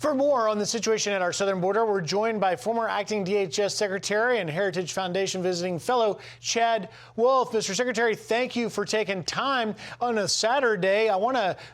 For more on the situation at our southern border, we're joined by former acting DHS Secretary and Heritage Foundation visiting fellow Chad Wolf. Mr. Secretary, thank you for taking time on a Saturday.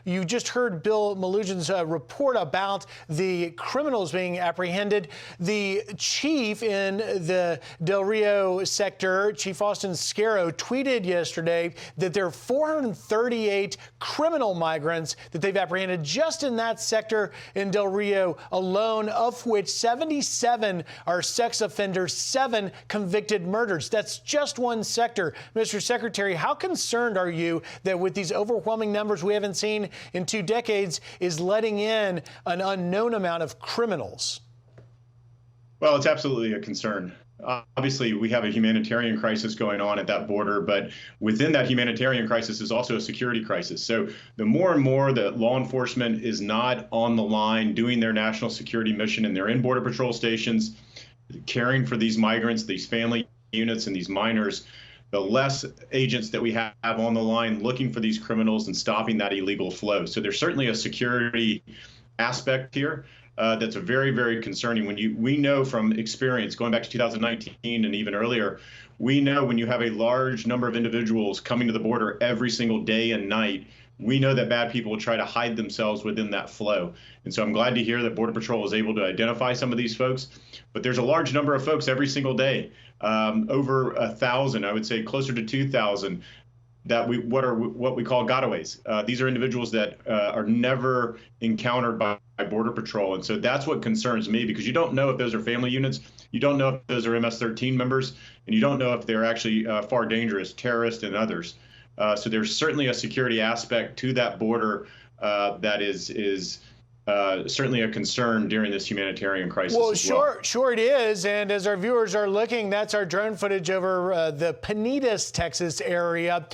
You just heard Bill Malugin's report about the criminals being apprehended. The chief in the Del Rio sector, Chief Austin Scarrow, tweeted yesterday that there are 438 criminal migrants that they've apprehended just in that sector in Del Rio alone, of which 77 are sex offenders, 7 convicted murders. That's just one sector. Mr. Secretary, how concerned are you that with these overwhelming numbers we haven't seen in 2 decades is letting in an unknown amount of criminals? Well, it's absolutely a concern. Obviously, we have a humanitarian crisis going on at that border, but within that humanitarian crisis is also a security crisis. So the more and more that law enforcement is not on the line doing their national security mission, and they're in Border Patrol stations, caring for these migrants, these family units, and these minors, the less agents that we have on the line looking for these criminals and stopping that illegal flow. So there's certainly a security aspect here. That's very, very concerning. We know from experience, going back to 2019 and even earlier, we know when you have a large number of individuals coming to the border every single day and night, we know that bad people will try to hide themselves within that flow. And so I'm glad to hear that Border Patrol is able to identify some of these folks. But there's a large number of folks every single day, over 1,000, I would say closer to 2,000. What we call gotaways. These are individuals that are never encountered by Border Patrol. And so that's what concerns me, because you don't know if those are family units, you don't know if those are MS-13 members, and you don't know if they're actually far dangerous, terrorists and others. So there's certainly a security aspect to that border that is certainly a concern during this humanitarian crisis. Well, sure it is. And as our viewers are looking, that's our drone footage over the Panitas, Texas area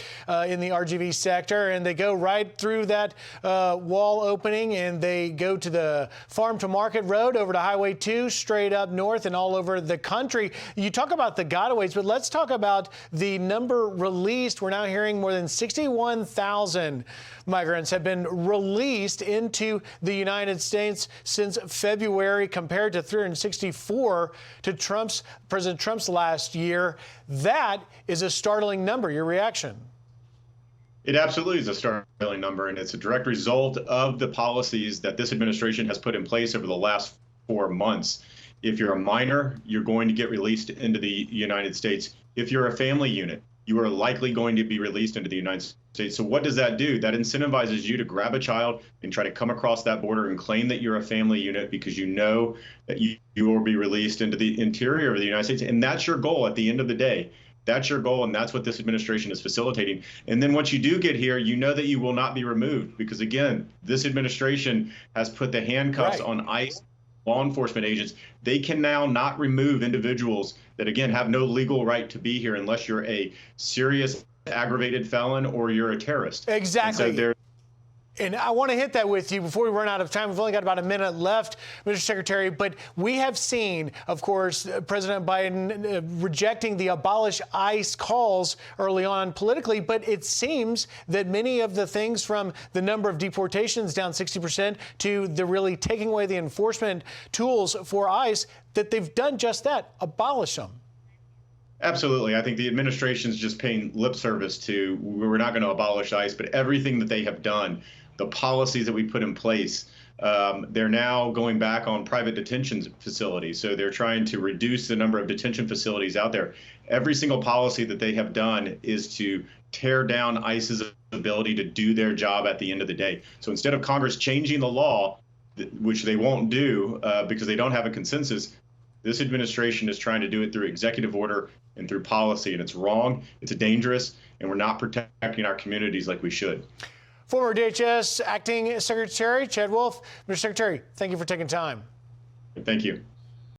in the RGV sector. And they go right through that wall opening, and they go to the Farm to Market Road over to Highway 2, straight up north and all over the country. You talk about the gotaways, but let's talk about the number released. We're now hearing more than 61,000 migrants have been released into the United States since February, compared to 364 to President Trump's last year. That is a startling number. Your reaction? It absolutely is a startling number, and it's a direct result of the policies that this administration has put in place over the last 4 months. If you're a minor, you're going to get released into the United States. If you're a family unit, you are likely going to be released into the United States. So what does that do? That incentivizes you to grab a child and try to come across that border and claim that you're a family unit, because you know that you will be released into the interior of the United States. And that's your goal at the end of the day. That's your goal, and that's what this administration is facilitating. And then once you do get here, you know that you will not be removed, because, again, this administration has put the handcuffs on ICE law enforcement agents. They can now not remove individuals that, again, have no legal right to be here unless you're a serious aggravated felon or you're a terrorist. Exactly. And so and I want to hit that with you before we run out of time. We've only got about a minute left, Mr. Secretary, but we have seen, of course, President Biden rejecting the abolish ICE calls early on politically, but it seems that many of the things, from the number of deportations down 60% to the really taking away the enforcement tools for ICE, that they've done just that, abolish them. Absolutely. I think the administration's just paying lip service to, we're not going to abolish ICE, but everything that they have done, the policies that we put in place, they're now going back on private detention facilities. So they're trying to reduce the number of detention facilities out there. Every single policy that they have done is to tear down ICE's ability to do their job at the end of the day. So instead of Congress changing the law, which they won't do because they don't have a consensus, this administration is trying to do it through executive order and through policy, and it's wrong, it's dangerous, and we're not protecting our communities like we should. Former DHS Acting Secretary Chad Wolf. Mr. Secretary, thank you for taking time. Thank you.